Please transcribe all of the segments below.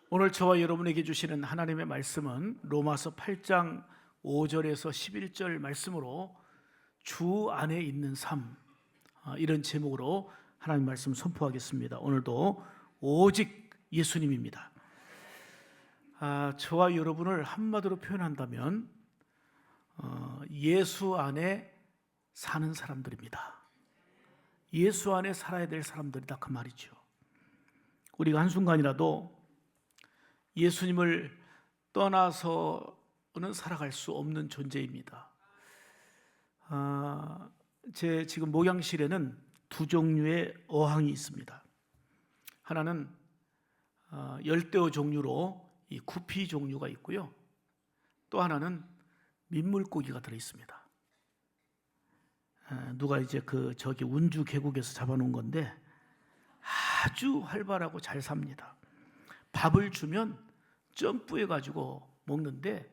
오늘 저와 여러분에게 주시는 하나님의 말씀은 로마서 8장 5절에서 11절 말씀으로 주 안에 있는 삶, 이런 제목으로 하나님 말씀 선포하겠습니다. 오늘도 오직 예수님입니다. 저와 여러분을 한마디로 표현한다면 예수 안에 사는 사람들입니다. 예수 안에 살아야 될 사람들이다, 그 말이죠. 우리가 한순간이라도 예수님을 떠나서는 살아갈 수 없는 존재입니다. 제 지금 목양실에는 두 종류의 어항이 있습니다. 하나는 열대어 종류로 이 구피 종류가 있고요. 또 하나는 민물고기가 들어 있습니다. 누가 이제 저기 운주 계곡에서 잡아놓은 건데 아주 활발하고 잘 삽니다. 밥을 주면 점프해가지고 먹는데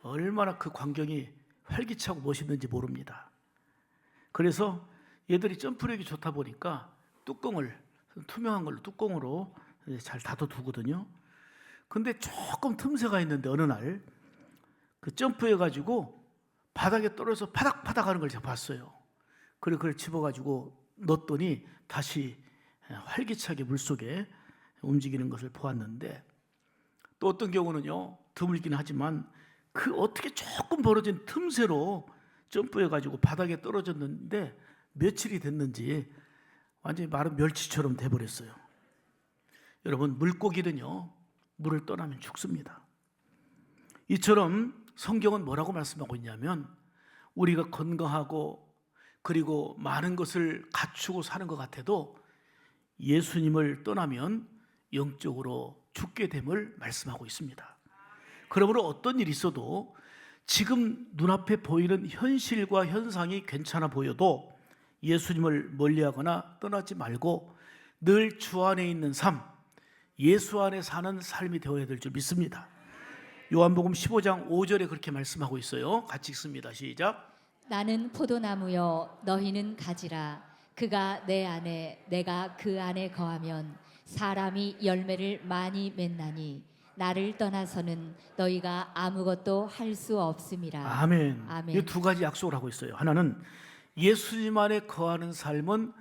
얼마나 그 광경이 활기차고 멋있는지 모릅니다. 그래서 얘들이 점프력이 좋다 보니까 뚜껑을 투명한 걸로 뚜껑으로 잘 닫아두거든요. 근데 조금 틈새가 있는데 어느 날 그 점프해가지고 바닥에 떨어져서 파닥파닥 하는 걸 제가 봤어요. 그리고 그걸 집어가지고 넣었더니 다시 활기차게 물속에 움직이는 것을 보았는데, 또 어떤 경우는요, 드물긴 하지만 그 어떻게 조금 벌어진 틈새로 점프해가지고 바닥에 떨어졌는데 며칠이 됐는지 완전히 마른 멸치처럼 돼버렸어요. 여러분, 물고기는요, 물을 떠나면 죽습니다. 이처럼 성경은 뭐라고 말씀하고 있냐면, 우리가 건강하고 그리고 많은 것을 갖추고 사는 것 같아도 예수님을 떠나면 영적으로 죽게 됨을 말씀하고 있습니다. 그러므로 어떤 일이 있어도 지금 눈앞에 보이는 현실과 현상이 괜찮아 보여도 예수님을 멀리하거나 떠나지 말고 늘 주 안에 있는 삶, 예수 안에 사는 삶이 되어야 될 줄 믿습니다. 요한복음 15장 5절에 그렇게 말씀하고 있어요. 같이 읽습니다. 시작. 나는 포도나무요 너희는 가지라. 그가 내 안에 내가 그 안에 거하면 사람이 열매를 많이 맺나니 나를 떠나서는 너희가 아무것도 할 수 없음이라. 아멘. 아멘. 이 두 가지 약속을 하고 있어요. 하나는 예수님 안에 거하는 삶은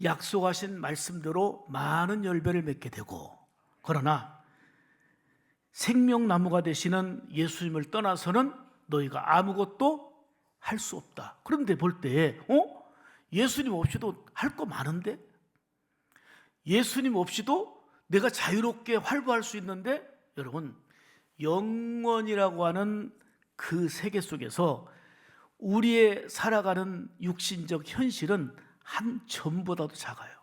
약속하신 말씀대로 많은 열매를 맺게 되고, 그러나 생명나무가 되시는 예수님을 떠나서는 너희가 아무것도 할 수 없다. 그런데 볼 때 예수님 없이도 할 거 많은데, 예수님 없이도 내가 자유롭게 활보할 수 있는데, 여러분, 영원이라고 하는 그 세계 속에서 우리의 살아가는 육신적 현실은 한 점보다도 작아요.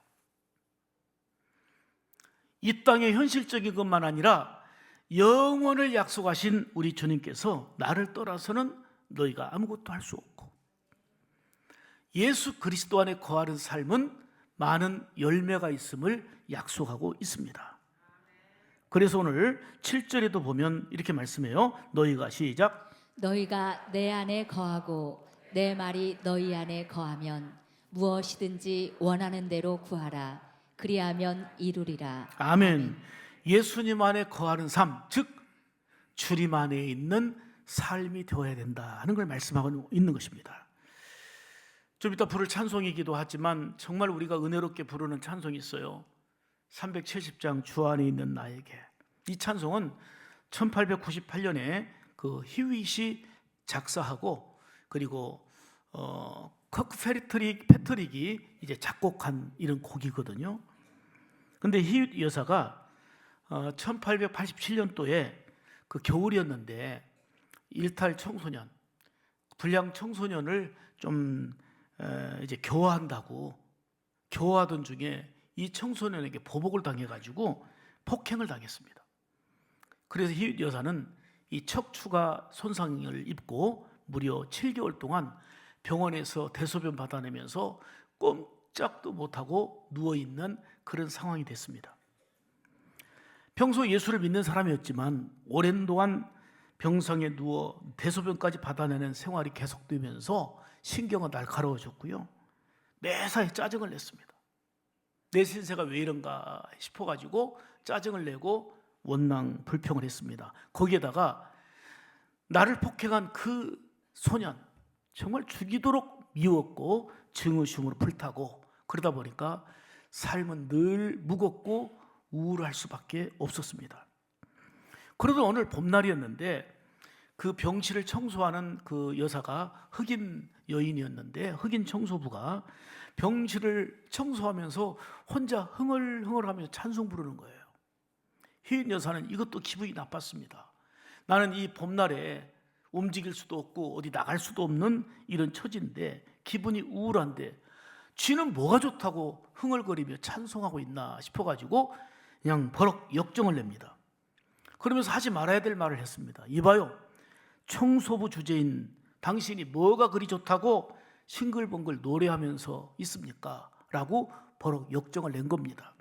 이 땅의 현실적인 것만 아니라 영원을 약속하신 우리 주님께서 나를 떠나서는 너희가 아무것도 할 수 없고, 예수 그리스도 안에 거하는 삶은 많은 열매가 있음을 약속하고 있습니다. 그래서 오늘 7절에도 보면 이렇게 말씀해요. 너희가 시작. 너희가 내 안에 거하고 내 말이 너희 안에 거하면 무엇이든지 원하는 대로 구하라. 그리하면 이루리라. 아멘. 예수님 안에 거하는 삶, 즉 주님 안에 있는 삶이 되어야 된다 하는 걸 말씀하고 있는 것입니다. 좀 이따 부를 찬송이기도 하지만 정말 우리가 은혜롭게 부르는 찬송이 있어요. 370장 주 안에 있는 나에게. 이 찬송은 1898년에 그 히윗이 작사하고 그리고 커크 패트릭이 이제 작곡한 이런 곡이거든요. 근데 히윗 여사가 1887년도에 그 겨울이었는데 일탈 청소년, 불량 청소년을 좀 이제 교화한다고 교화하던 중에 이 청소년에게 보복을 당해가지고 폭행을 당했습니다. 그래서 히윗 여사는 이 척추가 손상을 입고 무려 7개월 동안 병원에서 대소변 받아내면서 꼼짝도 못하고 누워있는 그런 상황이 됐습니다. 평소 예수를 믿는 사람이었지만 오랜 동안 병상에 누워 대소변까지 받아내는 생활이 계속되면서 신경은 날카로워졌고요. 매사에 짜증을 냈습니다. 내 신세가 왜 이런가 싶어가지고 짜증을 내고 원망 불평을 했습니다. 거기에다가 나를 폭행한 그 소년 정말 죽이도록 미웠고 증오심으로 불타고, 그러다 보니까 삶은 늘 무겁고 우울할 수밖에 없었습니다. 그러던 오늘 봄날이었는데 그 병실을 청소하는 그 여사가 흑인 여인이었는데, 흑인 청소부가 병실을 청소하면서 혼자 흥얼흥얼하면서 찬송 부르는 거예요. 흑인 여사는 이것도 기분이 나빴습니다. 나는 이 봄날에 움직일 수도 없고 어디 나갈 수도 없는 이런 처지인데, 기분이 우울한데 쥐는 뭐가 좋다고 흥얼거리며 찬송하고 있나 싶어가지고 그냥 버럭 역정을 냅니다. 그러면서 하지 말아야 될 말을 했습니다. 이봐요, 청소부 주제인 당신이 뭐가 그리 좋다고 싱글벙글 노래하면서 있습니까? 라고 버럭 역정을 낸 겁니다.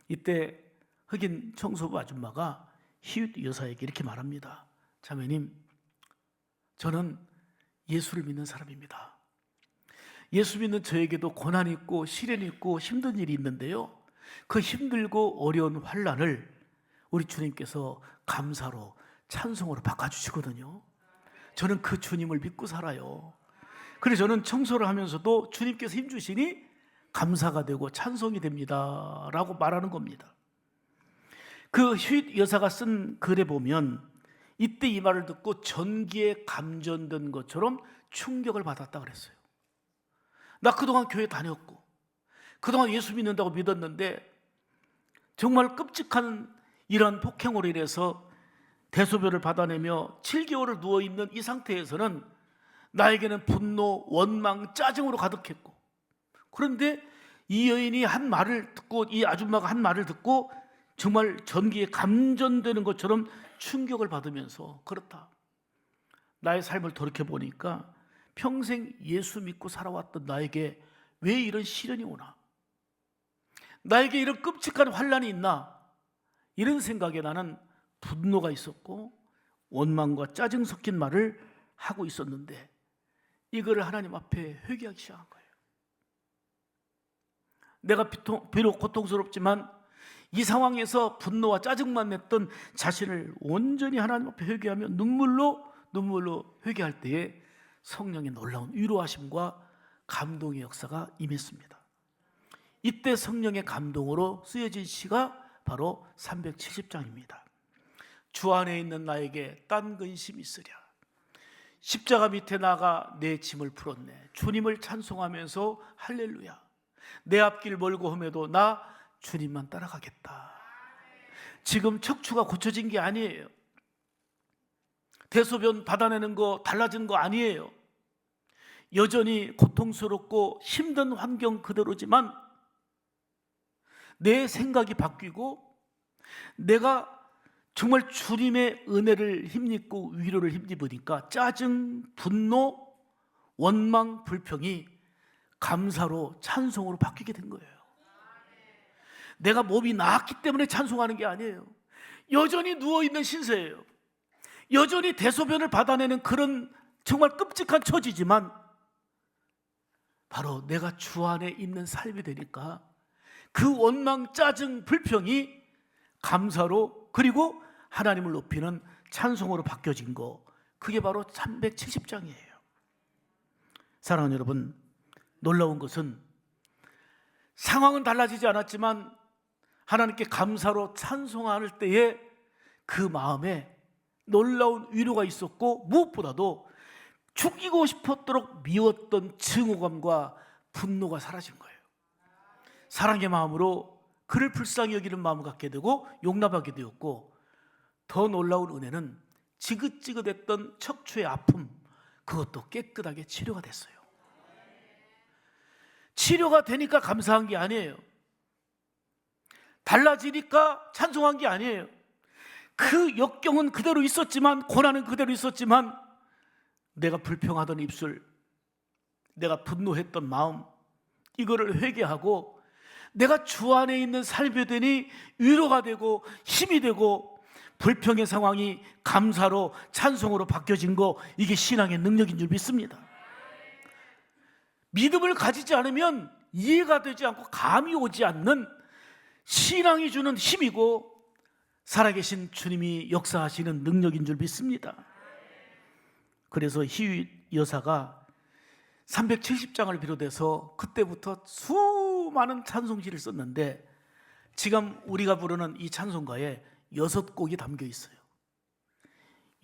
이때 흑인 청소부 아줌마가 히읗 여사에게 이렇게 말합니다. 자매님, 저는 예수를 믿는 사람입니다. 예수 믿는 저에게도 고난이 있고 시련이 있고 힘든 일이 있는데요, 그 힘들고 어려운 환난을 우리 주님께서 감사로 찬송으로 바꿔주시거든요. 저는 그 주님을 믿고 살아요. 그래서 저는 청소를 하면서도 주님께서 힘주시니 감사가 되고 찬송이 됩니다 라고 말하는 겁니다. 그 휘 여사가 쓴 글에 보면 이때 이 말을 듣고 전기에 감전된 것처럼 충격을 받았다 그랬어요. 나 그동안 교회 다녔고 그동안 예수 믿는다고 믿었는데 정말 끔찍한 이러한 폭행으로 인해서 대소변을 받아내며 7개월을 누워있는 이 상태에서는 나에게는 분노, 원망, 짜증으로 가득했고, 그런데 이 여인이 한 말을 듣고, 이 아줌마가 한 말을 듣고 정말 전기에 감전되는 것처럼 충격을 받으면서, 그렇다, 나의 삶을 돌이켜보니까 평생 예수 믿고 살아왔던 나에게 왜 이런 시련이 오나, 나에게 이런 끔찍한 환난이 있나, 이런 생각에 나는 분노가 있었고 원망과 짜증 섞인 말을 하고 있었는데, 이거를 하나님 앞에 회개하기 시작한 거예요. 내가 비록 고통스럽지만 이 상황에서 분노와 짜증만 냈던 자신을 온전히 하나님 앞에 회개하며 눈물로 회개할 때에 성령의 놀라운 위로하심과 감동의 역사가 임했습니다. 이때 성령의 감동으로 쓰여진 시가 바로 370장입니다. 주 안에 있는 나에게 딴 근심이 있으랴. 십자가 밑에 나가 내 짐을 풀었네. 주님을 찬송하면서 할렐루야. 내 앞길 멀고 험해도 나 주님만 따라가겠다. 지금 척추가 고쳐진 게 아니에요. 대소변 받아내는 거 달라진 거 아니에요. 여전히 고통스럽고 힘든 환경 그대로지만 내 생각이 바뀌고 내가 정말 주님의 은혜를 힘입고 위로를 힘입으니까 짜증, 분노, 원망, 불평이 감사로 찬송으로 바뀌게 된 거예요. 내가 몸이 나았기 때문에 찬송하는 게 아니에요. 여전히 누워있는 신세예요. 여전히 대소변을 받아내는 그런 정말 끔찍한 처지지만 바로 내가 주 안에 있는 삶이 되니까 그 원망, 짜증, 불평이 감사로, 그리고 하나님을 높이는 찬송으로 바뀌어진 거, 그게 바로 370장이에요. 사랑하는 여러분, 놀라운 것은 상황은 달라지지 않았지만 하나님께 감사로 찬송할 때에 그 마음에 놀라운 위로가 있었고, 무엇보다도 죽이고 싶었도록 미웠던 증오감과 분노가 사라진 거예요. 사랑의 마음으로 그를 불쌍히 여기는 마음을 갖게 되고 용납하게 되었고, 더 놀라운 은혜는 지긋지긋했던 척추의 아픔, 그것도 깨끗하게 치료가 됐어요. 치료가 되니까 감사한 게 아니에요. 달라지니까 찬송한 게 아니에요. 그 역경은 그대로 있었지만, 고난은 그대로 있었지만, 내가 불평하던 입술, 내가 분노했던 마음, 이거를 회개하고 내가 주 안에 있는 삶이 되니 위로가 되고 힘이 되고 불평의 상황이 감사로 찬송으로 바뀌어진 거, 이게 신앙의 능력인 줄 믿습니다. 믿음을 가지지 않으면 이해가 되지 않고 감이 오지 않는 신앙이 주는 힘이고 살아계신 주님이 역사하시는 능력인 줄 믿습니다. 그래서 희윗 여사가 370장을 비롯해서 그때부터 수많은 찬송시를 썼는데 지금 우리가 부르는 이 찬송가에 6곡이 담겨 있어요.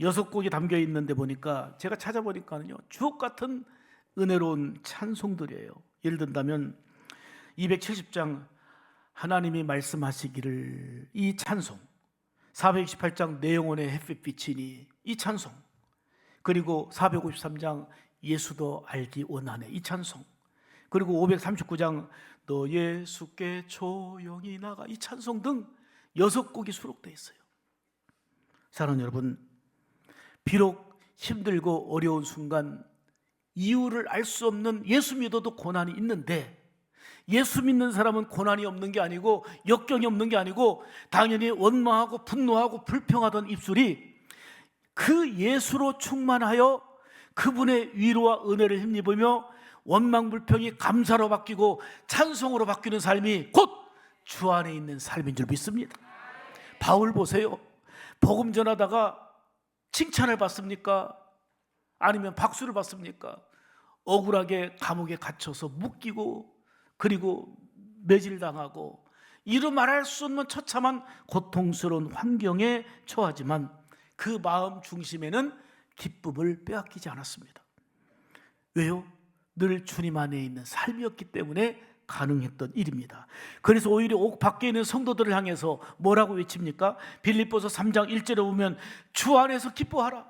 6곡이 담겨 있는데 보니까 제가 찾아보니까요, 주옥 같은 은혜로운 찬송들이에요. 예를 든다면 270장 하나님이 말씀하시기를, 이 찬송, 428장 내 영혼의 햇빛이니 이 찬송, 그리고 453장 예수도 알기 원하네 이 찬송, 그리고 539장 너 예수께 조용히 나가 이 찬송 등 6곡이 수록되어 있어요. 사랑하는 여러분, 비록 힘들고 어려운 순간 이유를 알 수 없는, 예수 믿어도 고난이 있는데, 예수 믿는 사람은 고난이 없는 게 아니고 역경이 없는 게 아니고 당연히 원망하고 분노하고 불평하던 입술이 그 예수로 충만하여 그분의 위로와 은혜를 힘입으며 원망 불평이 감사로 바뀌고 찬송으로 바뀌는 삶이 곧 주 안에 있는 삶인 줄 믿습니다. 바울 보세요. 복음 전하다가 칭찬을 받습니까? 아니면 박수를 받습니까? 억울하게 감옥에 갇혀서 묶이고 그리고 매질당하고 이루 말할 수 없는 처참한 고통스러운 환경에 처하지만 그 마음 중심에는 기쁨을 빼앗기지 않았습니다. 왜요? 늘 주님 안에 있는 삶이었기 때문에 가능했던 일입니다. 그래서 오히려 옥 밖에 있는 성도들을 향해서 뭐라고 외칩니까? 빌립보서 3장 1절에 보면 주 안에서 기뻐하라.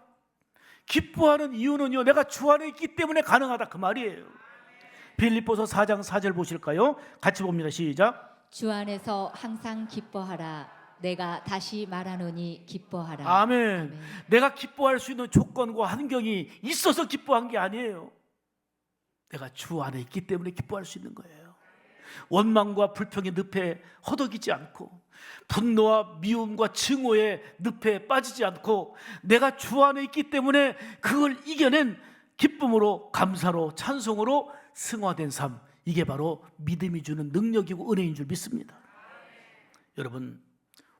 기뻐하는 이유는요, 내가 주 안에 있기 때문에 가능하다 그 말이에요. 빌립보서 4장 4절 보실까요? 같이 봅니다. 시작. 주 안에서 항상 기뻐하라. 내가 다시 말하노니 기뻐하라. 아멘. 아멘. 내가 기뻐할 수 있는 조건과 환경이 있어서 기뻐한 게 아니에요. 내가 주 안에 있기 때문에 기뻐할 수 있는 거예요. 원망과 불평의 늪에 허덕이지 않고 분노와 미움과 증오의 늪에 빠지지 않고 내가 주 안에 있기 때문에 그걸 이겨낸 기쁨으로, 감사로, 찬송으로 승화된 삶, 이게 바로 믿음이 주는 능력이고 은혜인 줄 믿습니다. 여러분,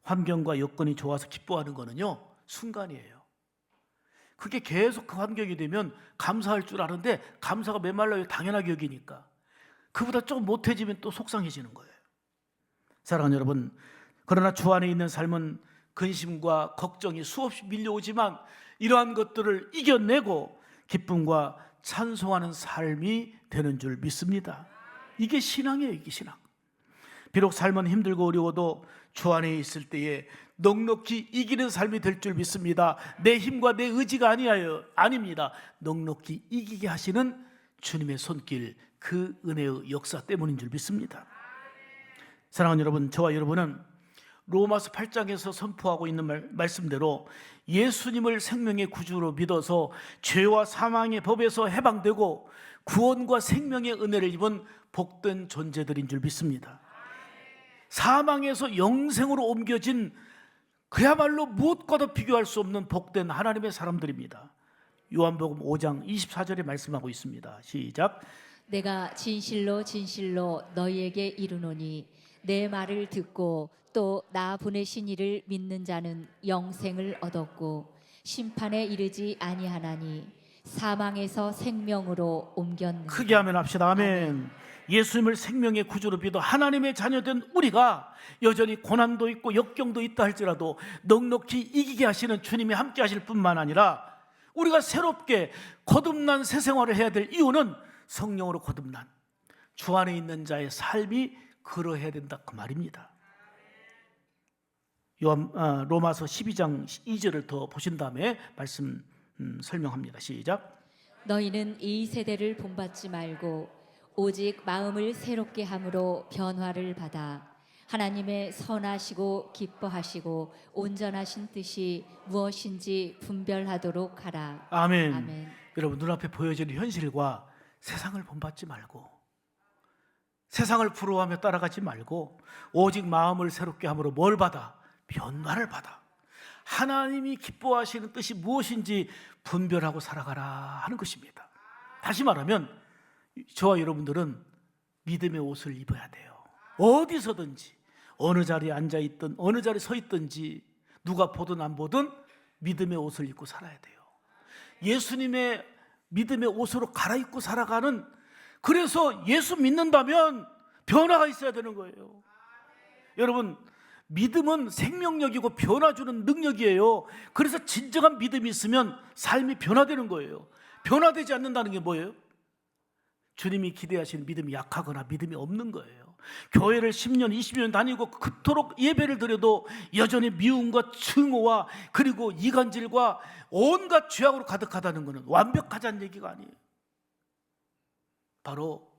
환경과 여건이 좋아서 기뻐하는 거는요, 순간이에요. 그게 계속 그 환경이 되면 감사할 줄 아는데 감사가 메말라요. 당연하게 여기니까. 그보다 조금 못해지면 또 속상해지는 거예요. 사랑하는 여러분, 그러나 주 안에 있는 삶은 근심과 걱정이 수없이 밀려오지만 이러한 것들을 이겨내고 기쁨과 찬송하는 삶이 되는 줄 믿습니다. 이게 신앙이에요. 이게 신앙. 비록 삶은 힘들고 어려워도 주 안에 있을 때에 넉넉히 이기는 삶이 될 줄 믿습니다. 내 힘과 내 의지가 아닙니다. 넉넉히 이기게 하시는 주님의 손길, 그 은혜의 역사 때문인 줄 믿습니다. 사랑하는 여러분, 저와 여러분은 로마서 8장에서 선포하고 있는 말씀대로 예수님을 생명의 구주로 믿어서 죄와 사망의 법에서 해방되고 구원과 생명의 은혜를 입은 복된 존재들인 줄 믿습니다. 사망에서 영생으로 옮겨진 그야말로 무엇과도 비교할 수 없는 복된 하나님의 사람들입니다. 요한복음 5장 24절에 말씀하고 있습니다. 시작. 내가 진실로 진실로 너희에게 이르노니 내 말을 듣고 또 나 보내신 이를 믿는 자는 영생을 얻었고 심판에 이르지 아니하나니 사망에서 생명으로 옮겼느니라. 크게 하면 합시다. 아멘. 아멘. 예수님을 생명의 구주로 믿어 하나님의 자녀된 우리가 여전히 고난도 있고 역경도 있다 할지라도 넉넉히 이기게 하시는 주님이 함께 하실 뿐만 아니라 우리가 새롭게 거듭난 새 생활을 해야 될 이유는 성령으로 거듭난 주 안에 있는 자의 삶이 그러해야 된다 그 말입니다. 로마서 12장 2절을 더 보신 다음에 말씀 설명합니다. 시작. 너희는 이 세대를 본받지 말고 오직 마음을 새롭게 함으로 변화를 받아 하나님의 선하시고 기뻐하시고 온전하신 뜻이 무엇인지 분별하도록 하라. 아멘. 아멘. 여러분, 눈앞에 보여지는 현실과 세상을 본받지 말고 세상을 부러워하며 따라가지 말고 오직 마음을 새롭게 함으로 뭘 받아? 변화를 받아. 하나님이 기뻐하시는 뜻이 무엇인지 분별하고 살아가라 하는 것입니다. 다시 말하면 저와 여러분들은 믿음의 옷을 입어야 돼요. 어디서든지 어느 자리에 앉아있든 어느 자리에 서 있든지 누가 보든 안 보든 믿음의 옷을 입고 살아야 돼요. 예수님의 믿음의 옷으로 갈아입고 살아가는, 그래서 예수 믿는다면 변화가 있어야 되는 거예요. 여러분, 믿음은 생명력이고 변화 주는 능력이에요. 그래서 진정한 믿음이 있으면 삶이 변화되는 거예요. 변화되지 않는다는 게 뭐예요? 주님이 기대하시는 믿음이 약하거나 믿음이 없는 거예요. 교회를 10년, 20년 다니고 그토록 예배를 드려도 여전히 미움과 증오와 그리고 이간질과 온갖 죄악으로 가득하다는 것은 완벽하다는 얘기가 아니에요. 바로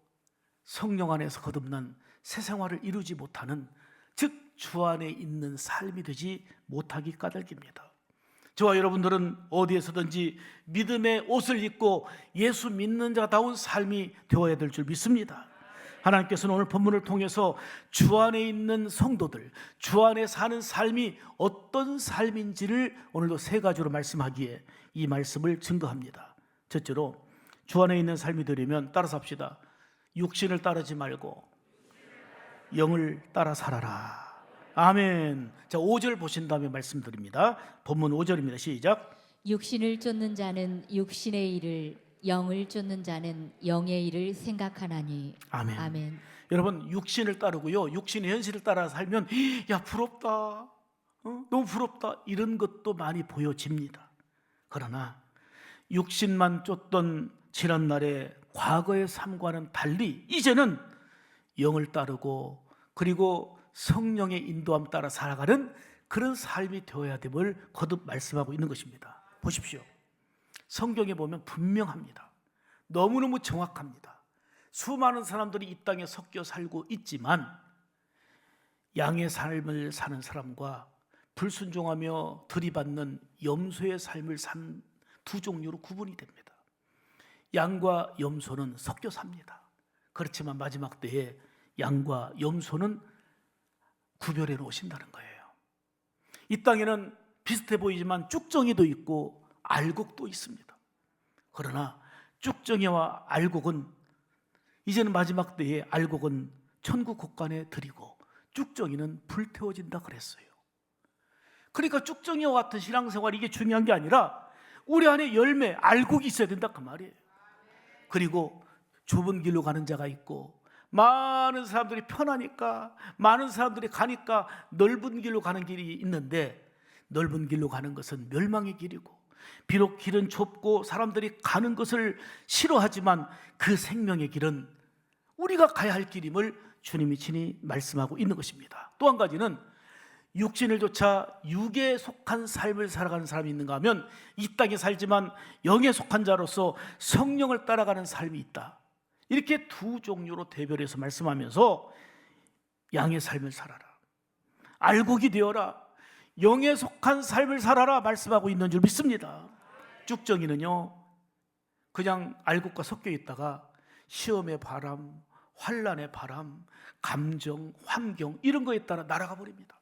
성령 안에서 거듭난 새 생활을 이루지 못하는, 즉 주 안에 있는 삶이 되지 못하기 까닭입니다. 저와 여러분들은 어디에서든지 믿음의 옷을 입고 예수 믿는 자다운 삶이 되어야 될 줄 믿습니다. 하나님께서는 오늘 본문을 통해서 주 안에 있는 성도들, 주 안에 사는 삶이 어떤 삶인지를 오늘도 세 가지로 말씀하기에 이 말씀을 증거합니다. 첫째로, 주 안에 있는 삶이 되려면 따라서 합시다. 육신을 따르지 말고 영을 따라 살아라. 아멘. 자, 5절 보신 다음에 말씀드립니다. 본문 5절입니다. 시작. 육신을 쫓는 자는 육신의 일을, 영을 쫓는 자는 영의 일을 생각하나니. 아멘. 아멘. 여러분, 육신을 따르고요, 육신의 현실을 따라 살면 야 부럽다, 너무 부럽다, 이런 것도 많이 보여집니다. 그러나 육신만 쫓던 지난날의 과거의 삶과는 달리 이제는 영을 따르고 그리고 성령의 인도함 따라 살아가는 그런 삶이 되어야 됨을 거듭 말씀하고 있는 것입니다. 보십시오. 성경에 보면 분명합니다. 너무너무 정확합니다. 수많은 사람들이 이 땅에 섞여 살고 있지만 양의 삶을 사는 사람과 불순종하며 들이받는 염소의 삶을 산 두 종류로 구분이 됩니다. 양과 염소는 섞여 삽니다. 그렇지만 마지막 때에 양과 염소는 구별해 놓으신다는 거예요. 이 땅에는 비슷해 보이지만 쭉정이도 있고 알곡도 있습니다. 그러나 쭉정이와 알곡은 이제는 마지막 때에 알곡은 천국 곳간에 드리고 쭉정이는 불태워진다 그랬어요. 그러니까 쭉정이와 같은 신앙생활, 이게 중요한 게 아니라 우리 안에 열매, 알곡이 있어야 된다 그 말이에요. 그리고 좁은 길로 가는 자가 있고 많은 사람들이 편하니까, 많은 사람들이 가니까 넓은 길로 가는 길이 있는데, 넓은 길로 가는 것은 멸망의 길이고 비록 길은 좁고 사람들이 가는 것을 싫어하지만 그 생명의 길은 우리가 가야 할 길임을 주님이 친히 말씀하고 있는 것입니다. 또 한 가지는 육신을 쫓아 육에 속한 삶을 살아가는 사람이 있는가 하면 이 땅에 살지만 영에 속한 자로서 성령을 따라가는 삶이 있다. 이렇게 두 종류로 대별해서 말씀하면서 양의 삶을 살아라, 알곡이 되어라, 영에 속한 삶을 살아라 말씀하고 있는 줄 믿습니다. 쭉정이는요, 그냥 알곡과 섞여 있다가 시험의 바람, 환난의 바람, 감정, 환경 이런 거에 따라 날아가 버립니다.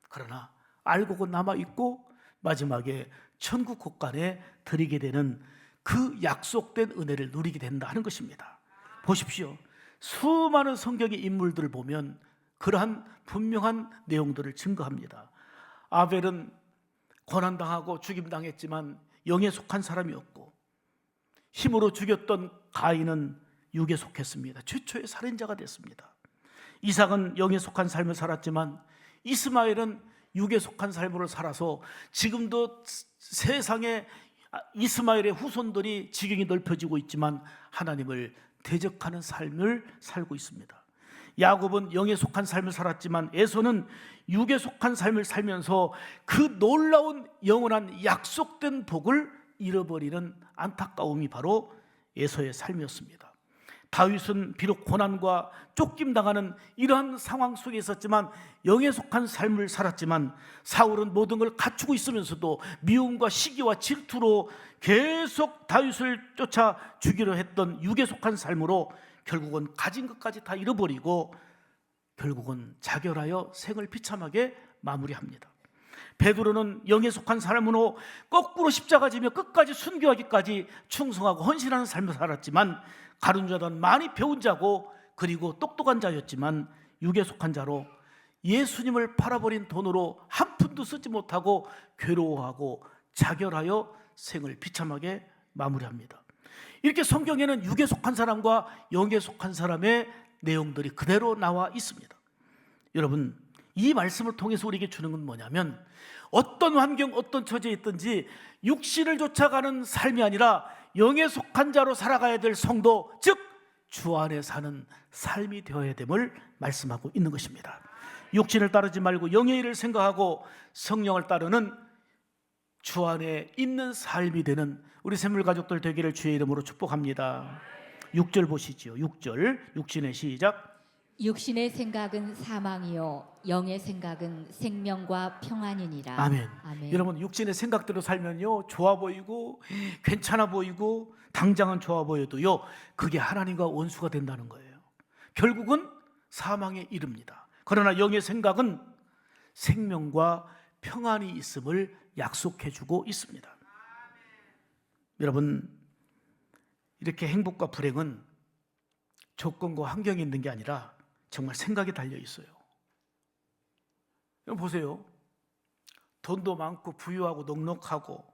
그러나 알곡은 남아있고 마지막에 천국 곳간에 드리게 되는 그 약속된 은혜를 누리게 된다 하는 것입니다. 보십시오. 수많은 성경의 인물들을 보면 그러한 분명한 내용들을 증거합니다. 아벨은 고난당하고 죽임당했지만 영에 속한 사람이었고, 힘으로 죽였던 가인은 육에 속했습니다. 최초의 살인자가 됐습니다. 이삭은 영에 속한 삶을 살았지만 이스마엘은 육에 속한 삶으로 살아서 지금도 세상에 이스마엘의 후손들이 지경이 넓혀지고 있지만 하나님을 대적하는 삶을 살고 있습니다. 야곱은 영에 속한 삶을 살았지만 에서는 육에 속한 삶을 살면서 그 놀라운 영원한 약속된 복을 잃어버리는 안타까움이 바로 에서의 삶이었습니다. 다윗은 비록 고난과 쫓김당하는 이러한 상황 속에 있었지만 영에 속한 삶을 살았지만 사울은 모든 걸 갖추고 있으면서도 미움과 시기와 질투로 계속 다윗을 쫓아 죽이려 했던 육에 속한 삶으로 결국은 가진 것까지 다 잃어버리고 결국은 자결하여 생을 비참하게 마무리합니다. 베드로는 영에 속한 사람으로 거꾸로 십자가 지며 끝까지 순교하기까지 충성하고 헌신하는 삶을 살았지만 가룟 유다는 많이 배운 자고 그리고 똑똑한 자였지만 육에 속한 자로 예수님을 팔아버린 돈으로 한 푼도 쓰지 못하고 괴로워하고 자결하여 생을 비참하게 마무리합니다. 이렇게 성경에는 육에 속한 사람과 영에 속한 사람의 내용들이 그대로 나와 있습니다. 여러분, 이 말씀을 통해서 우리에게 주는 건 뭐냐면, 어떤 환경, 어떤 처지에 있든지 육신을 쫓아가는 삶이 아니라 영에 속한 자로 살아가야 될 성도, 즉 주 안에 사는 삶이 되어야 됨을 말씀하고 있는 것입니다. 육신을 따르지 말고 영의 일을 생각하고 성령을 따르는 주 안에 있는 삶이 되는 우리 샘물 가족들 되기를 주의 이름으로 축복합니다. 6절 보시죠. 6절, 육신의 시작. 육신의 생각은 사망이요 영의 생각은 생명과 평안이니라. 아멘. 아멘. 여러분, 육신의 생각대로 살면요, 좋아 보이고 괜찮아 보이고 당장은 좋아 보여도요, 그게 하나님과 원수가 된다는 거예요. 결국은 사망에 이릅니다. 그러나 영의 생각은 생명과 평안이 있음을 약속해 주고 있습니다. 여러분, 이렇게 행복과 불행은 조건과 환경이 있는 게 아니라 정말 생각이 달려 있어요. 여러분 보세요. 돈도 많고 부유하고 넉넉하고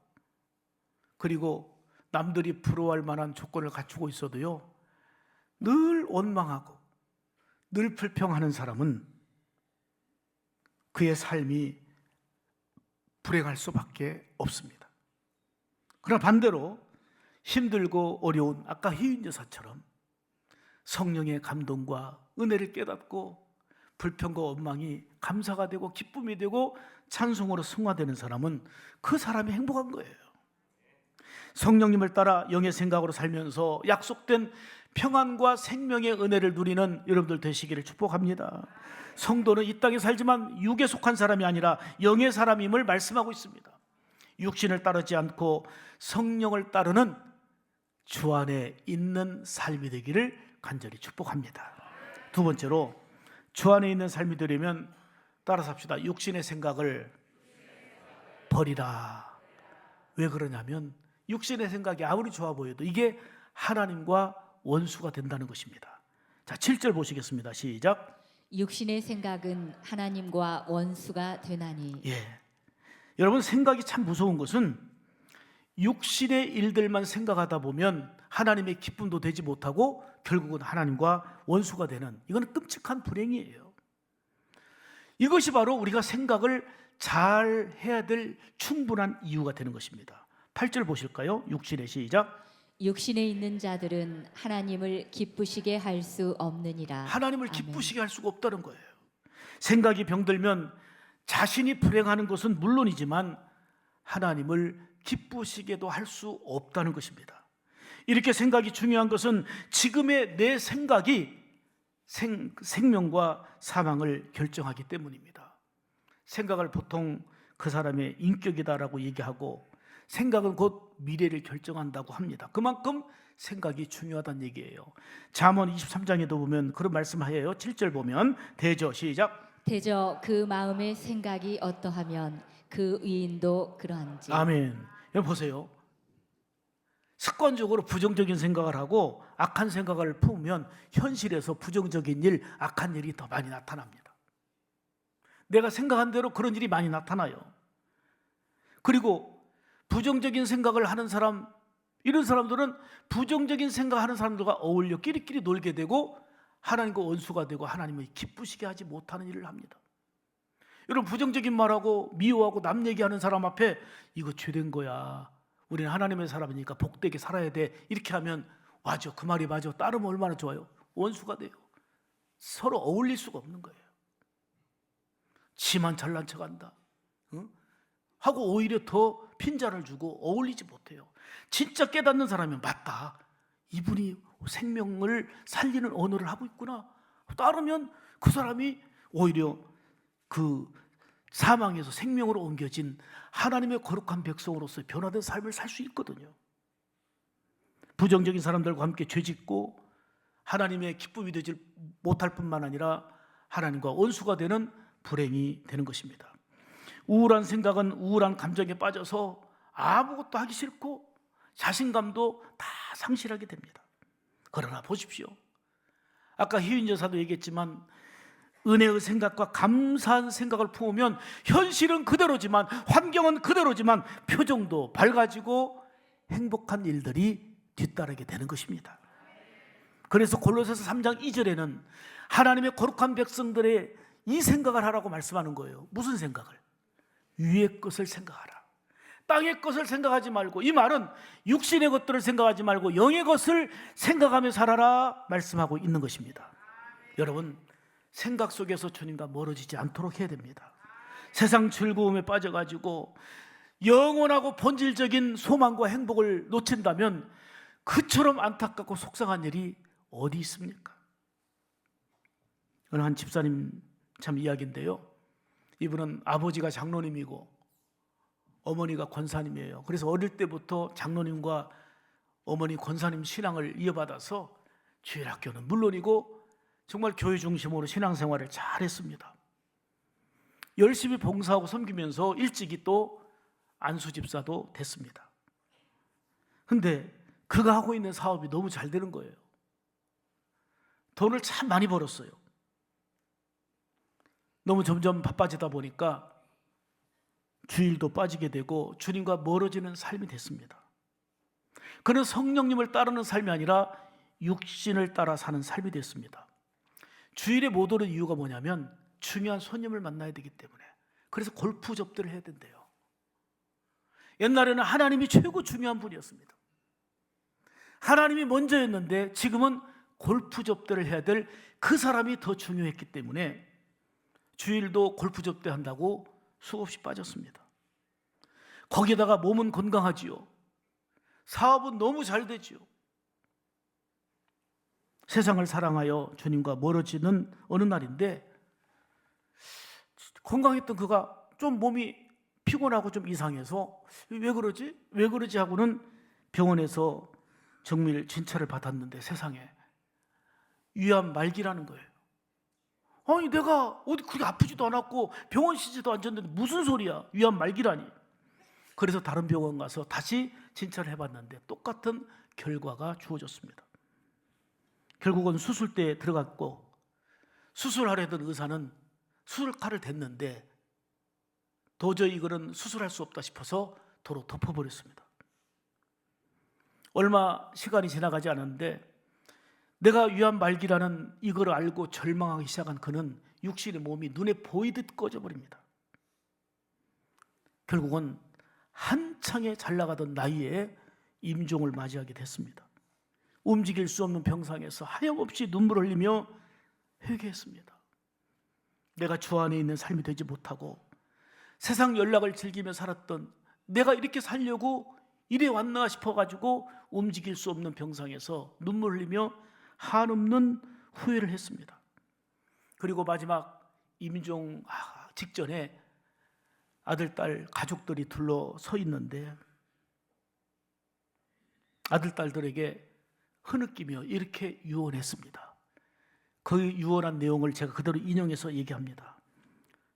그리고 남들이 부러워할 만한 조건을 갖추고 있어도요, 늘 원망하고 늘 불평하는 사람은 그의 삶이 불행할 수밖에 없습니다. 그러나 반대로 힘들고 어려운 아까 희윈 여사처럼 성령의 감동과 은혜를 깨닫고 불평과 원망이 감사가 되고 기쁨이 되고 찬송으로 승화되는 사람은 그 사람이 행복한 거예요. 성령님을 따라 영의 생각으로 살면서 약속된 평안과 생명의 은혜를 누리는 여러분들 되시기를 축복합니다. 성도는 이 땅에 살지만 육에 속한 사람이 아니라 영의 사람임을 말씀하고 있습니다. 육신을 따르지 않고 성령을 따르는 주 안에 있는 삶이 되기를 간절히 축복합니다. 두 번째로, 주 안에 있는 삶이 되려면 따라서 합시다. 육신의 생각을 버리라. 왜 그러냐면 육신의 생각이 아무리 좋아 보여도 이게 하나님과 원수가 된다는 것입니다. 자, 7절 보시겠습니다. 시작. 육신의 생각은 하나님과 원수가 되나니. 여러분, 생각이 참 무서운 것은 육신의 일들만 생각하다 보면 하나님의 기쁨도 되지 못하고 결국은 하나님과 원수가 되는, 이거는 끔찍한 불행이에요. 이것이 바로 우리가 생각을 잘 해야 될 충분한 이유가 되는 것입니다. 8절 보실까요? 육신의 시작. 육신에 있는 자들은 하나님을 기쁘시게 할 수 없느니라. 하나님을 아멘. 기쁘시게 할 수가 없다는 거예요. 생각이 병들면 자신이 불행하는 것은 물론이지만 하나님을 기쁘시게도 할 수 없다는 것입니다. 이렇게 생각이 중요한 것은 지금의 내 생각이 생명과 사망을 결정하기 때문입니다. 생각을 보통 그 사람의 인격이다라고 얘기하고, 생각은 곧 미래를 결정한다고 합니다. 그만큼 생각이 중요하다는 얘기예요. 잠언 23장에도 보면 그런 말씀하여요. 7절 보면 대저 시작. 대저 그 마음의 생각이 어떠하면 그 의인도 그러한지. 아멘. 여기 보세요. 습관적으로 부정적인 생각을 하고 악한 생각을 품으면 현실에서 부정적인 일, 악한 일이 더 많이 나타납니다. 내가 생각한 대로 그런 일이 많이 나타나요. 그리고 부정적인 생각을 하는 사람, 이런 사람들은 부정적인 생각하는 사람들과 어울려 끼리끼리 놀게 되고 하나님과 원수가 되고 하나님을 기쁘시게 하지 못하는 일을 합니다. 여러분, 부정적인 말하고 미워하고 남 얘기하는 사람 앞에 이거 죄된 거야, 우리는 하나님의 사람이니까 복되게 살아야 돼, 이렇게 하면 맞아, 그 말이 맞아, 따르면 얼마나 좋아요. 원수가 돼요. 서로 어울릴 수가 없는 거예요. 지만 잘난 척한다, 응? 하고 오히려 더 핀잔을 주고 어울리지 못해요. 진짜 깨닫는 사람이 맞다, 이분이 생명을 살리는 언어를 하고 있구나, 따르면 그 사람이 오히려 그 사망에서 생명으로 옮겨진 하나님의 거룩한 백성으로서 변화된 삶을 살 수 있거든요. 부정적인 사람들과 함께 죄짓고 하나님의 기쁨이 되지 못할 뿐만 아니라 하나님과 원수가 되는 불행이 되는 것입니다. 우울한 생각은 우울한 감정에 빠져서 아무것도 하기 싫고 자신감도 다 상실하게 됩니다. 그러나 보십시오, 아까 희윈 여사도 얘기했지만 은혜의 생각과 감사한 생각을 품으면 현실은 그대로지만, 환경은 그대로지만 표정도 밝아지고 행복한 일들이 뒤따르게 되는 것입니다. 그래서 골로새서 3장 2절에는 하나님의 거룩한 백성들의 이 생각을 하라고 말씀하는 거예요. 무슨 생각을? 위의 것을 생각하라. 땅의 것을 생각하지 말고, 이 말은 육신의 것들을 생각하지 말고 영의 것을 생각하며 살아라 말씀하고 있는 것입니다. 여러분, 생각 속에서 주님과 멀어지지 않도록 해야 됩니다. 세상 즐거움에 빠져가지고 영원하고 본질적인 소망과 행복을 놓친다면 그처럼 안타깝고 속상한 일이 어디 있습니까? 어느 한 집사님 참 이야기인데요, 이분은 아버지가 장로님이고 어머니가 권사님이에요. 그래서 어릴 때부터 장로님과 어머니 권사님 신앙을 이어받아서 주일학교는 물론이고 정말 교회 중심으로 신앙생활을 잘했습니다. 열심히 봉사하고 섬기면서 일찍이 또 안수집사도 됐습니다. 근데 그가 하고 있는 사업이 너무 잘 되는 거예요. 돈을 참 많이 벌었어요. 너무 점점 바빠지다 보니까 주일도 빠지게 되고 주님과 멀어지는 삶이 됐습니다. 그는 성령님을 따르는 삶이 아니라 육신을 따라 사는 삶이 됐습니다. 주일에 못 오는 이유가 뭐냐면 중요한 손님을 만나야 되기 때문에. 그래서 골프 접대를 해야 된대요. 옛날에는 하나님이 최고 중요한 분이었습니다. 하나님이 먼저였는데 지금은 골프 접대를 해야 될 그 사람이 더 중요했기 때문에 주일도 골프 접대한다고 수없이 빠졌습니다. 거기에다가 몸은 건강하지요. 사업은 너무 잘 되지요. 세상을 사랑하여 주님과 멀어지는 어느 날인데 건강했던 그가 좀 몸이 피곤하고 좀 이상해서 왜 그러지 하고는 병원에서 정밀 진찰을 받았는데 세상에 위암 말기라는 거예요. 아니 내가 어디 그렇게 아프지도 않았고 병원 시지도 않았는데 무슨 소리야, 위암 말기라니. 그래서 다른 병원 가서 다시 진찰을 해봤는데 똑같은 결과가 주어졌습니다. 결국은 수술대에 들어갔고 수술하려던 의사는 수술칼을 댔는데 도저히 이거는 수술할 수 없다 싶어서 도로 덮어버렸습니다. 얼마 시간이 지나가지 않았는데 내가 위암 말기라는 이걸 알고 절망하기 시작한 그는 육신의 몸이 눈에 보이듯 꺼져버립니다. 결국은 한창에 잘 나가던 나이에 임종을 맞이하게 됐습니다. 움직일 수 없는 병상에서 하염없이 눈물을 흘리며 회개했습니다. 내가 주 안에 있는 삶이 되지 못하고 세상 연락을 즐기며 살았던 내가 이렇게 살려고 이래 왔나 싶어가지고 움직일 수 없는 병상에서 눈물 흘리며 한없는 후회를 했습니다. 그리고 마지막 임종 직전에 아들, 딸, 가족들이 둘러서 있는데 아들, 딸들에게 흐느끼며 이렇게 유언했습니다. 그 유언한 내용을 제가 그대로 인용해서 얘기합니다.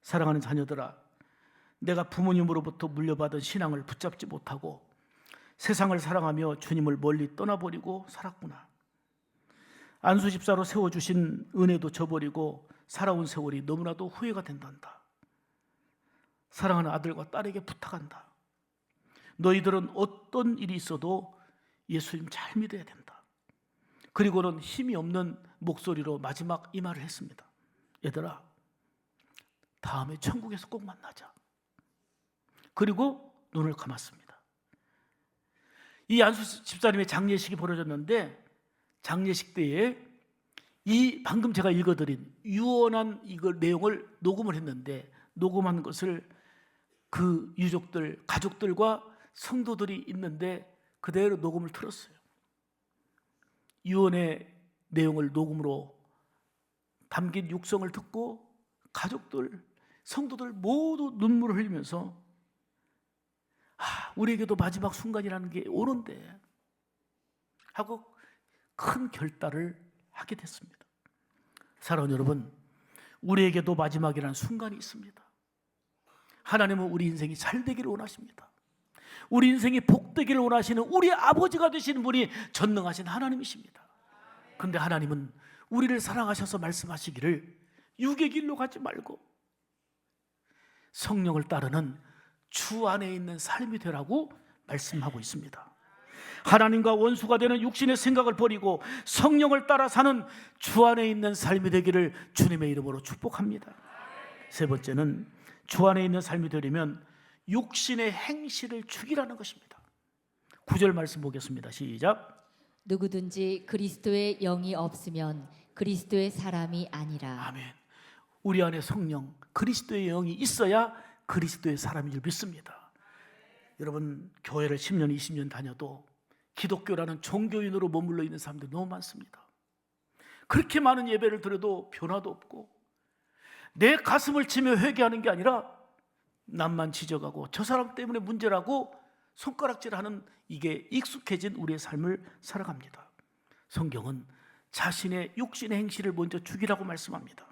사랑하는 자녀들아, 내가 부모님으로부터 물려받은 신앙을 붙잡지 못하고 세상을 사랑하며 주님을 멀리 떠나버리고 살았구나. 안수집사로 세워주신 은혜도 저버리고 살아온 세월이 너무나도 후회가 된단다. 사랑하는 아들과 딸에게 부탁한다. 너희들은 어떤 일이 있어도 예수님 잘 믿어야 된다. 그리고는 힘이 없는 목소리로 마지막 이 말을 했습니다. 얘들아, 다음에 천국에서 꼭 만나자. 그리고 눈을 감았습니다. 이 안수 집사님의 장례식이 벌어졌는데 장례식 때에 이 방금 제가 읽어드린 유언한 이걸 내용을 녹음을 했는데 녹음한 것을 그 유족들, 가족들과 성도들이 있는데 그대로 녹음을 틀었어요. 유언의 내용을 녹음으로 담긴 육성을 듣고 가족들, 성도들 모두 눈물을 흘리면서 우리에게도 마지막 순간이라는 게 오는데 하고 큰 결단을 하게 됐습니다. 사랑하는 여러분, 우리에게도 마지막이라는 순간이 있습니다. 하나님은 우리 인생이 잘 되기를 원하십니다. 우리 인생이 복되기를 원하시는 우리 아버지가 되시는 분이 전능하신 하나님이십니다. 그런데 하나님은 우리를 사랑하셔서 말씀하시기를 육의 길로 가지 말고 성령을 따르는 주 안에 있는 삶이 되라고 말씀하고 있습니다. 하나님과 원수가 되는 육신의 생각을 버리고 성령을 따라 사는 주 안에 있는 삶이 되기를 주님의 이름으로 축복합니다. 세 번째는 주 안에 있는 삶이 되려면 육신의 행실을 죽이라는 것입니다. 9절 말씀 보겠습니다. 시작. 누구든지 그리스도의 영이 없으면 그리스도의 사람이 아니라. 아멘. 우리 안에 성령, 그리스도의 영이 있어야 그리스도의 사람인 줄 믿습니다. 여러분, 교회를 10년, 20년 다녀도 기독교라는 종교인으로 머물러 있는 사람들이 너무 많습니다. 그렇게 많은 예배를 드려도 변화도 없고 내 가슴을 치며 회개하는 게 아니라 남만 지적하고 저 사람 때문에 문제라고 손가락질하는, 이게 익숙해진 우리의 삶을 살아갑니다. 성경은 자신의 육신의 행실을 먼저 죽이라고 말씀합니다.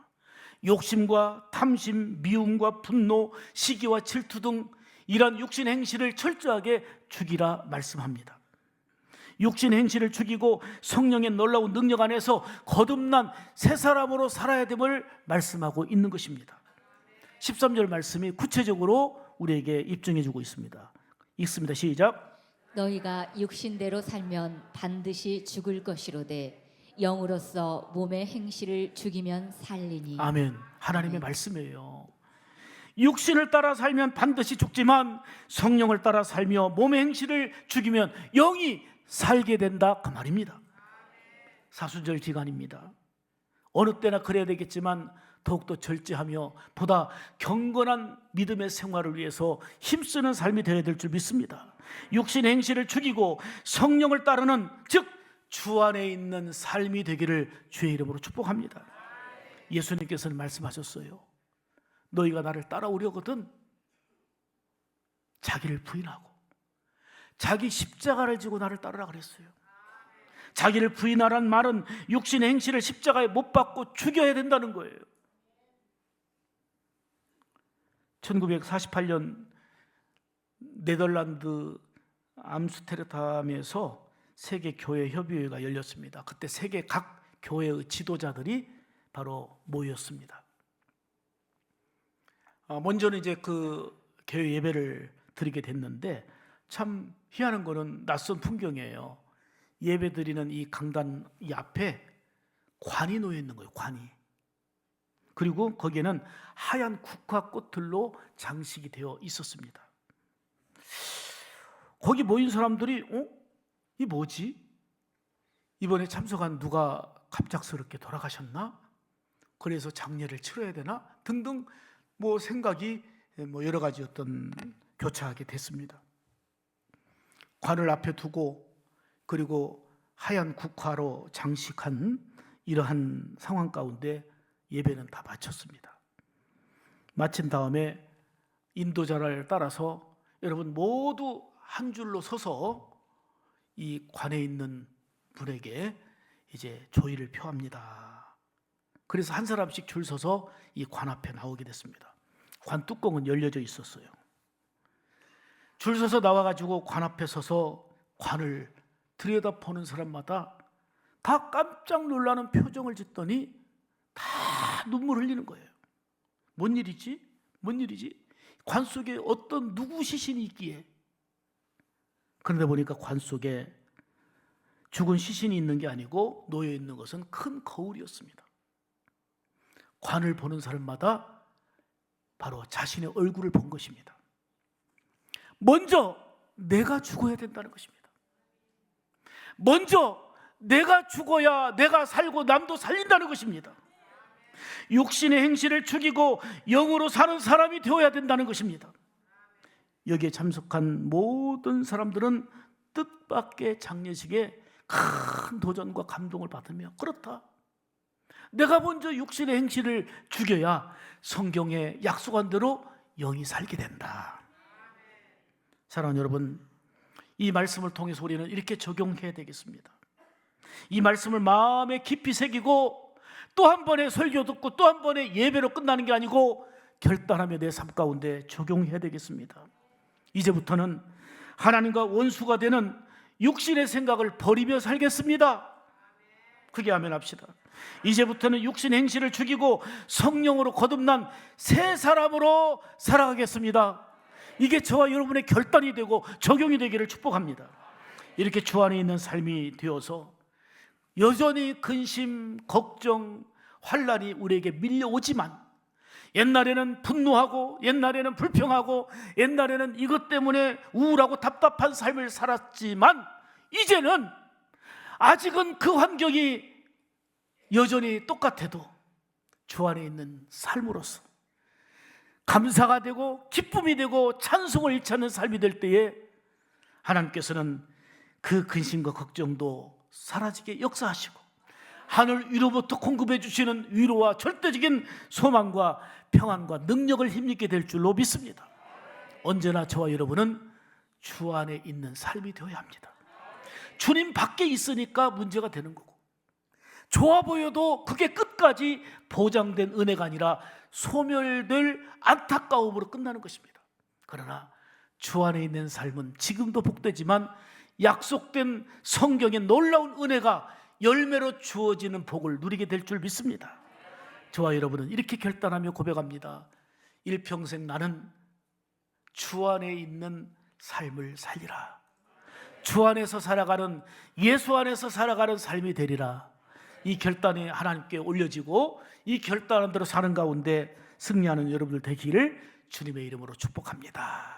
욕심과 탐심, 미움과 분노, 시기와 질투 등 이러한 육신의 행실을 철저하게 죽이라 말씀합니다. 육신 행실을 죽이고 성령의 놀라운 능력 안에서 거듭난 새 사람으로 살아야 됨을 말씀하고 있는 것입니다. 13절 말씀이 구체적으로 우리에게 입증해 주고 있습니다. 읽습니다. 시작. 너희가 육신대로 살면 반드시 죽을 것이로되 영으로서 몸의 행실을 죽이면 살리니. 아멘. 하나님의 아멘. 말씀이에요. 육신을 따라 살면 반드시 죽지만 성령을 따라 살며 몸의 행실을 죽이면 영이 살게 된다, 그 말입니다. 사순절 기간입니다. 어느 때나 그래야 되겠지만 더욱더 절제하며 보다 경건한 믿음의 생활을 위해서 힘쓰는 삶이 되어야 될 줄 믿습니다. 육신의 행실을 죽이고 성령을 따르는, 즉 주 안에 있는 삶이 되기를 주의 이름으로 축복합니다. 예수님께서는 말씀하셨어요. 너희가 나를 따라오려거든 자기를 부인하고 자기 십자가를 지고 나를 따르라 그랬어요. 자기를 부인하라는 말은 육신의 행실을 십자가에 못 박고 죽여야 된다는 거예요. 1948년 네덜란드 암스테르담에서 세계 교회 협의회가 열렸습니다. 그때 세계 각 교회의 지도자들이 바로 모였습니다. 먼저는 이제 그 교회 예배를 드리게 됐는데 참 희한한 거는 낯선 풍경이에요. 예배 드리는 이 강단 이 앞에 관이 놓여 있는 거예요. 관이. 그리고 거기에는 하얀 국화꽃들로 장식이 되어 있었습니다. 거기 모인 사람들이 이 뭐지? 이번에 참석한 누가 갑작스럽게 돌아가셨나? 그래서 장례를 치러야 되나? 등등 생각이 여러 가지 교차하게 됐습니다. 관을 앞에 두고 그리고 하얀 국화로 장식한 이러한 상황 가운데 예배는 다 마쳤습니다. 마친 다음에 인도자를 따라서 여러분 모두 한 줄로 서서 이 관에 있는 분에게 이제 조의를 표합니다. 그래서 한 사람씩 줄 서서 이 관 앞에 나오게 됐습니다. 관 뚜껑은 열려져 있었어요. 줄 서서 나와가지고 관 앞에 서서 관을 들여다보는 사람마다 다 깜짝 놀라는 표정을 짓더니 다 눈물 흘리는 거예요. 뭔 일이지? 뭔 일이지? 관 속에 어떤 누구 시신이 있기에. 그런데 보니까 관 속에 죽은 시신이 있는 게 아니고 놓여 있는 것은 큰 거울이었습니다. 관을 보는 사람마다 바로 자신의 얼굴을 본 것입니다. 먼저 내가 죽어야 된다는 것입니다. 먼저 내가 죽어야 내가 살고 남도 살린다는 것입니다. 육신의 행실을 죽이고 영으로 사는 사람이 되어야 된다는 것입니다. 여기에 참석한 모든 사람들은 뜻밖의 장례식에 큰 도전과 감동을 받으며, 그렇다, 내가 먼저 육신의 행실을 죽여야 성경에 약속한 대로 영이 살게 된다. 사랑하는 여러분, 이 말씀을 통해서 우리는 이렇게 적용해야 되겠습니다. 이 말씀을 마음에 깊이 새기고 또 한 번의 설교 듣고 또 한 번의 예배로 끝나는 게 아니고 결단하며 내 삶 가운데 적용해야 되겠습니다. 이제부터는 하나님과 원수가 되는 육신의 생각을 버리며 살겠습니다. 그게 아멘 합시다. 이제부터는 육신 행실을 죽이고 성령으로 거듭난 새 사람으로 살아가겠습니다. 이게 저와 여러분의 결단이 되고 적용이 되기를 축복합니다. 이렇게 주 안에 있는 삶이 되어서 여전히 근심, 걱정, 환난이 우리에게 밀려오지만, 옛날에는 분노하고, 옛날에는 불평하고, 옛날에는 이것 때문에 우울하고 답답한 삶을 살았지만, 이제는 아직은 그 환경이 여전히 똑같아도 주 안에 있는 삶으로서 감사가 되고 기쁨이 되고 찬송을 잃지 않는 삶이 될 때에 하나님께서는 그 근심과 걱정도 사라지게 역사하시고 하늘 위로부터 공급해 주시는 위로와 절대적인 소망과 평안과 능력을 힘입게 될 줄로 믿습니다. 언제나 저와 여러분은 주 안에 있는 삶이 되어야 합니다. 주님 밖에 있으니까 문제가 되는 거고, 좋아 보여도 그게 끝까지 보장된 은혜가 아니라 소멸될 안타까움으로 끝나는 것입니다. 그러나 주 안에 있는 삶은 지금도 복되지만 약속된 성경의 놀라운 은혜가 열매로 주어지는 복을 누리게 될 줄 믿습니다. 저와 여러분은 이렇게 결단하며 고백합니다. 일평생 나는 주 안에 있는 삶을 살리라. 주 안에서 살아가는, 예수 안에서 살아가는 삶이 되리라. 이 결단이 하나님께 올려지고 이 결단한 대로 사는 가운데 승리하는 여러분들 되기를 주님의 이름으로 축복합니다.